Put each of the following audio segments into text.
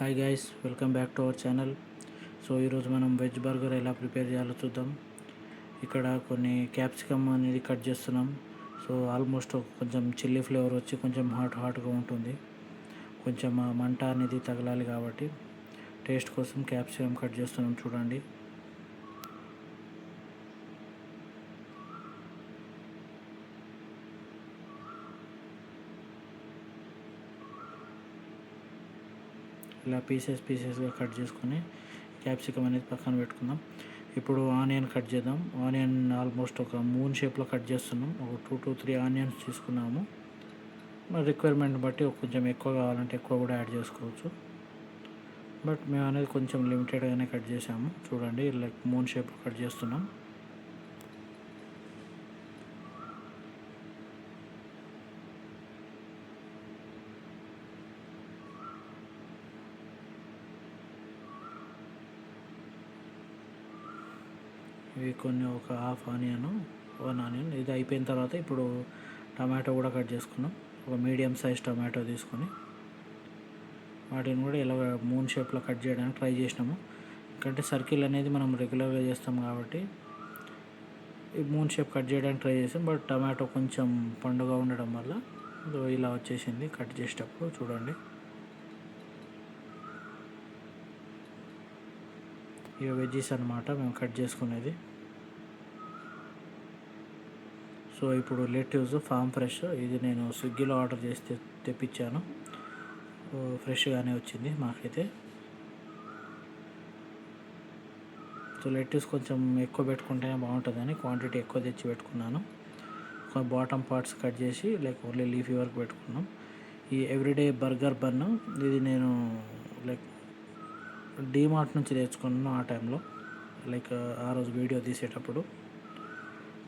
Hi guys, welcome back to our channel. So ఈరోజు మనం veg burger ఎలా prepare చేయాలో చూద్దాం. ఇక్కడ కొన్ని క్యాప్సికమ్ అనేది కట్ చేస్తున్నాం. సో ఆల్మోస్ట్ కొంచెం చిల్లీ ఫ్లేవర్ వచ్చి కొంచెం హాట్గా ఉంటుంది. కొంచెం మంట అనేది తగలాలి కాబట్టి టేస్ట్ కోసం క్యాప్సికమ్ కట్ చేస్తున్నాం. చూడండి, ఇలా పీసెస్గా కట్ చేసుకొని క్యాప్సికమ్ అనేది పక్కన పెట్టుకుందాం. ఇప్పుడు ఆనియన్ కట్ చేద్దాం. ఆనియన్ ఆల్మోస్ట్ ఒక మూన్ షేప్లో కట్ చేస్తున్నాం. ఒక 2 to 3 ఆనియన్స్ తీసుకున్నాము. మన రిక్వైర్మెంట్ బట్టి కొంచెం ఎక్కువ కావాలంటే ఎక్కువ కూడా యాడ్ చేసుకోవచ్చు. బట్ మేము అనేది కొంచెం లిమిటెడ్గానే కట్ చేసాము. చూడండి, లైక్ మూన్ షేప్లో కట్ చేస్తున్నాం. ఇవి కొన్ని ఒక హాఫ్ ఆనియన్, 1 ఆనియన్. ఇది అయిపోయిన తర్వాత ఇప్పుడు టమాటో కూడా కట్ చేసుకున్నాం. ఒక మీడియం సైజ్ టమాటో తీసుకొని వాటిని కూడా ఇలా మూన్ షేప్లో కట్ చేయడానికి ట్రై చేసినాము. ఎందుకంటే సర్కిల్ అనేది మనం రెగ్యులర్గా చేస్తాం కాబట్టి ఈ మూన్ షేప్ కట్ చేయడానికి ట్రై చేసాం. బట్ టమాటో కొంచెం పండుగ ఉండడం వల్ల ఇలా వచ్చేసింది కట్ చేసేటప్పుడు. చూడండి, ఇవి వెజ్జీస్ అనమాట మేము కట్ చేసుకునేది. సో ఇప్పుడు లెట్యూస్ ఫామ్ ఫ్రెష్, ఇది నేను స్విగ్గీలో ఆర్డర్ చేసి తెప్పించాను. ఫ్రెష్గానే వచ్చింది మాకైతే. సో లెట్యూస్ కొంచెం ఎక్కువ పెట్టుకుంటేనే బాగుంటుందని క్వాంటిటీ ఎక్కువ తెచ్చి పెట్టుకున్నాను. ఒక బాటమ్ పార్ట్స్ కట్ చేసి లైక్ ఓన్లీ లీఫీ వరకు పెట్టుకున్నాం. ఈ ఎవ్రీడే బర్గర్ బన్, ఇది నేను లైక్ డీమార్ట్ నుంచి తెచ్చుకున్నాను ఆ టైంలో, లైక్ ఆ రోజు వీడియో తీసేటప్పుడు.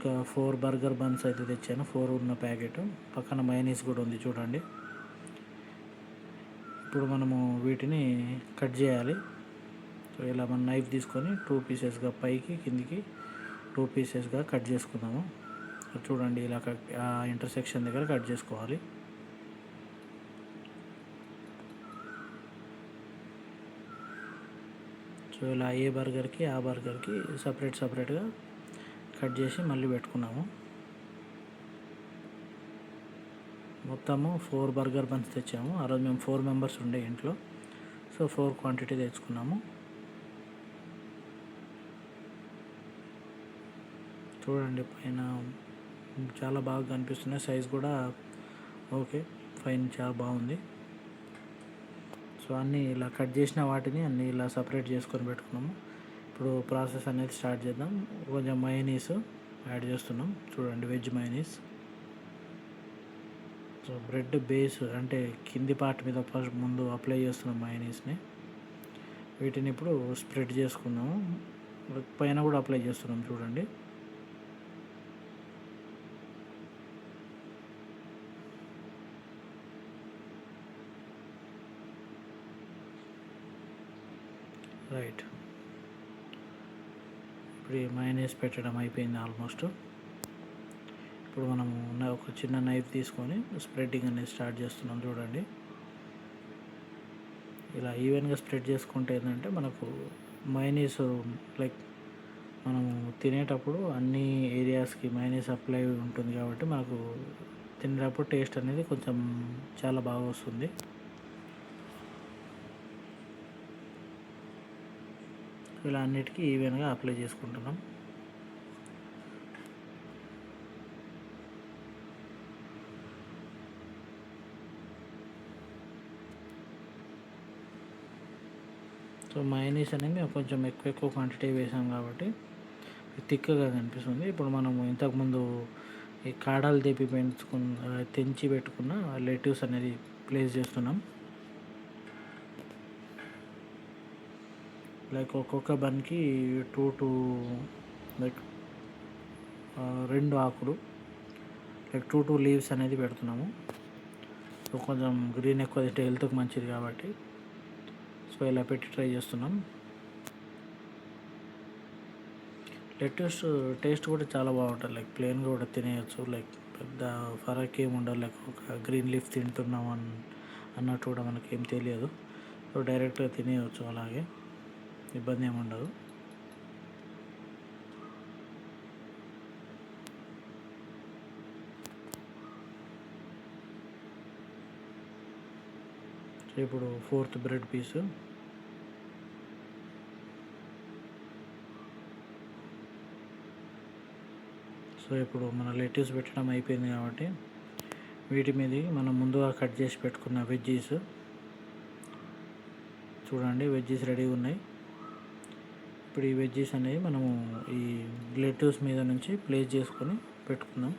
ఒక 4 బర్గర్ బన్స్ అయితే తెచ్చాను, 4 ఉన్న ప్యాకెట్. పక్కన మైనీస్ కూడా ఉంది చూడండి. ఇప్పుడు మనము వీటిని కట్ చేయాలి. సో ఇలా మన నైఫ్ తీసుకొని 2 పీసెస్గా పైకి కిందికి 2 పీసెస్గా కట్ చేసుకుందాము. చూడండి, ఇలా ఆ ఇంటర్సెక్షన్ దగ్గర కట్ చేసుకోవాలి. సో ఇలా ఏ బర్గర్కి ఆ బర్గర్కి సపరేట్గా కట్ చేసి మళ్ళీ పెట్టుకున్నాము. మొత్తము 4 బర్గర్ బన్స్ తెచ్చాము. ఆ రోజు మేము 4 మెంబర్స్ ఉండే ఇంట్లో. సో 4 క్వాంటిటీ తెచ్చుకున్నాము. చూడండి, పైన చాలా బాగా కనిపిస్తున్నాయి. సైజ్ కూడా ఓకే, ఫైన్, చాలా బాగుంది. సో అన్నీ ఇలా కట్ చేసిన వాటిని అన్నీ ఇలా సపరేట్ చేసుకొని పెట్టుకున్నాము. ఇప్పుడు ప్రాసెస్ అనేది స్టార్ట్ చేద్దాం. కొంచెం మయోనీస్ యాడ్ చేస్తున్నాం. చూడండి, veg mayonnaise. So bread base అంటే కింది పార్ట్ మీద ఫస్ట్ ముందు అప్లై చేస్తున్నాం మయోనీస్ని. వీటిని ఇప్పుడు స్ప్రెడ్ చేసుకున్నాము. పైన కూడా అప్లై చేస్తున్నాం. చూడండి, రైట్. ఇప్పుడు ఈ మయోనీస్ పెట్టడం అయిపోయింది ఆల్మోస్ట్. ఇప్పుడు మనము ఒక చిన్న నైఫ్ తీసుకొని స్ప్రెడ్డింగ్ అనేది స్టార్ట్ చేస్తున్నాం. చూడండి, ఇలా ఈవెన్గా స్ప్రెడ్ చేసుకుంటే ఏంటంటే మనకు మయోనీస్ లైక్ మనము తినేటప్పుడు అన్ని ఏరియాస్కి మయోనీస్ అప్లై ఉంటుంది కాబట్టి మనకు తినేటప్పుడు టేస్ట్ అనేది కొంచెం చాలా బాగా వస్తుంది. ఇలా అన్నిటికీ ఈవెన్గా అప్లై చేసుకుంటున్నాం. సో మయోనీస్ అనేది మేము కొంచెం ఎక్కువ క్వాంటిటీ వేసాం కాబట్టి థిక్గా కనిపిస్తుంది. ఇప్పుడు మనము ఇంతకుముందు ఈ కాడాలు తెంచి పెట్టుకున్న లెట్యూస్ అనేది ప్లేస్ చేస్తున్నాం. లైక్ ఒక్కొక్క బన్కి 2 లైక్ 2 ఆకులు, లైక్ 2 లీవ్స్ అనేది పెడుతున్నాము. సో కొంచెం గ్రీన్ ఎక్కువ తింటే హెల్త్కి మంచిది కాబట్టి సో ఇలా పెట్టి ట్రై చేస్తున్నాం. లెట్యూస్ టేస్ట్ కూడా చాలా బాగుంటుంది. లైక్ ప్లెయిన్గా కూడా తినేయచ్చు. లైక్ పెద్ద ఫరక్ ఏమి ఉండదు. లైక్ ఒక గ్రీన్ లీఫ్ తింటున్నాం అన్నట్టు కూడా మనకి ఏం తెలియదు. సో డైరెక్ట్గా తినేయవచ్చు, అలాగే ఇబ్బంది ఏమి ఉండదు. సో ఇప్పుడు 4th బ్రెడ్ పీసు. సో ఇప్పుడు మన లెట్యూస్ పెట్టడం అయిపోయింది కాబట్టి వీటి మీద మనం ముందుగా కట్ చేసి పెట్టుకున్న వెజ్జీస్, చూడండి వెజ్జీస్ రెడీగా ఉన్నాయి. ఇప్పుడు ఈ వెజ్జీస్ అనేవి మనము ఈ లెట్యూస్ మీద నుంచి ప్లేస్ చేసుకొని పెట్టుకుందాం.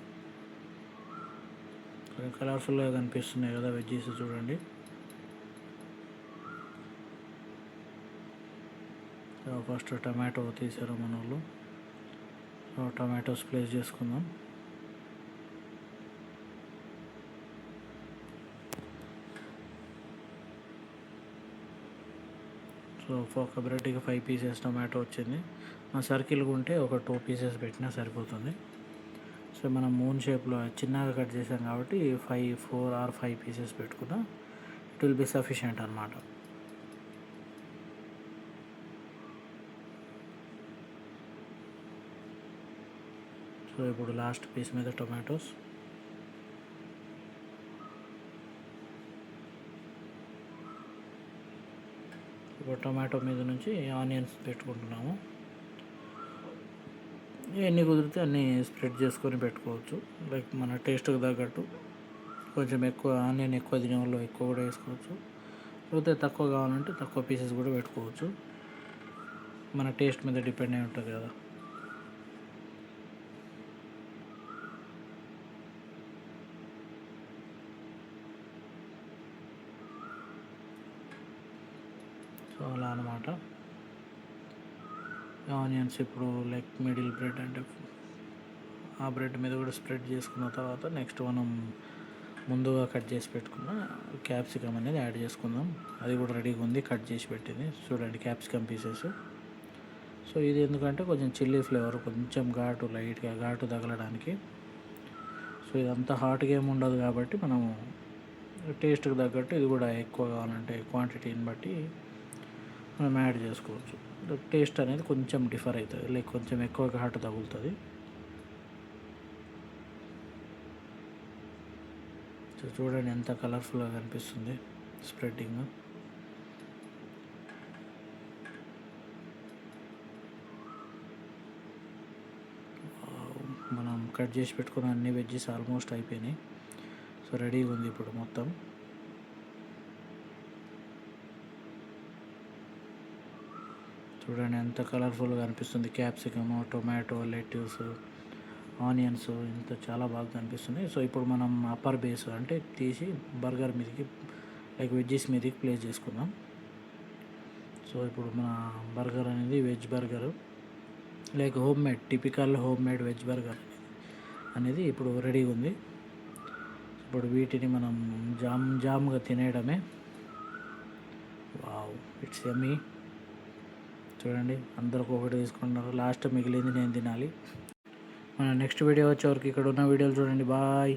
కలర్ఫుల్గా కనిపిస్తున్నాయి కదా వెజ్జీస్, చూడండి. ఫస్ట్ టమాటో తీసారు మన వాళ్ళు. టమాటోస్ ప్లేస్ చేసుకుందాం. సో ఒక బ్రెడ్కి 5 పీసెస్ టమాటో వచ్చింది. మన సర్కిల్గా ఉంటే ఒక 2 పీసెస్ పెట్టినా సరిపోతుంది. సో మనం మూన్ షేప్లో చిన్నగా కట్ చేసాం కాబట్టి 4 or 5 పీసెస్ పెట్టుకున్నా ఇట్ విల్ బి సఫిషియంట్ అన్నమాట. సో ఇప్పుడు లాస్ట్ పీస్ మీద టొమాటోస్, ఇప్పుడు టొమాటో మీద నుంచి ఆనియన్స్ పెట్టుకుంటున్నాము. ఎన్ని కుదిరితే అన్నీ స్ప్రెడ్ చేసుకొని పెట్టుకోవచ్చు. లైక్ మన టేస్ట్కి తగ్గట్టు కొంచెం ఎక్కువ ఆనియన్ ఎక్కువ తినే వాళ్ళు ఎక్కువ కూడా వేసుకోవచ్చు, లేకపోతే తక్కువ కావాలంటే తక్కువ పీసెస్ కూడా పెట్టుకోవచ్చు. మన టేస్ట్ మీద డిపెండ్ అయి ఉంటుంది కదా. సో అలా అనమాట. ఆనియన్స్ ఇప్పుడు లైక్ మిడిల్ బ్రెడ్ అంటే ఆ బ్రెడ్ మీద కూడా స్ప్రెడ్ చేసుకున్న తర్వాత నెక్స్ట్ మనం ముందుగా కట్ చేసి పెట్టుకున్న క్యాప్సికమ్ అనేది యాడ్ చేసుకుందాం. అది కూడా రెడీగా ఉంది, కట్ చేసి పెట్టింది. చూడండి క్యాప్సికమ్ పీసెస్. సో ఇది ఎందుకంటే కొంచెం చిల్లీ ఫ్లేవర్, కొంచెం లైట్గా ఘాటు తగలడానికి. సో ఇదంతా హాట్గా ఏమి ఉండదు కాబట్టి మనము టేస్ట్కి తగ్గట్టు ఇది కూడా ఎక్కువ కావాలంటే క్వాంటిటీని బట్టి మనం యాడ్ చేసుకోవచ్చు. టేస్ట్ అనేది కొంచెం డిఫర్ అవుతుంది, లైక్ కొంచెం ఎక్కువ ఘాటు తగులుతుంది. సో చూడండి ఎంత కలర్ఫుల్గా కనిపిస్తుంది స్ప్రెడ్డింగ్. మనం కట్ చేసి పెట్టుకున్న అన్ని వెజ్జెస్ ఆల్మోస్ట్ అయిపోయినాయి. సో రెడీగా ఉంది ఇప్పుడు మొత్తం. చూడండి ఎంత కలర్ఫుల్గా అనిపిస్తుంది. క్యాప్సికమ్, టొమాటో, లెట్యూస్, ఆనియన్స్ ఇంత చాలా బాగా కనిపిస్తుంది. సో ఇప్పుడు మనం అప్పర్ బేస్ అంటే తీసి బర్గర్ మీదకి లైక్ వెజ్జెస్ మీదకి ప్లేస్ చేసుకుందాం. సో ఇప్పుడు మన బర్గర్ అనేది veg burger, like typical home made veg burger అనేది ఇప్పుడు రెడీగా ఉంది. ఇప్పుడు వీటిని మనం జామ్గా తినేయడమే. వావ్, ఇట్స్ యమ్మీ. చూడండి అందరికి ఒకటి తీసుకుంటున్నారు, లాస్ట్ మిగిలింది నేను తినాలి. మన నెక్స్ట్ వీడియో వచ్చేవరకు ఇక్కడ ఉన్న వీడియోలు చూడండి. బాయ్.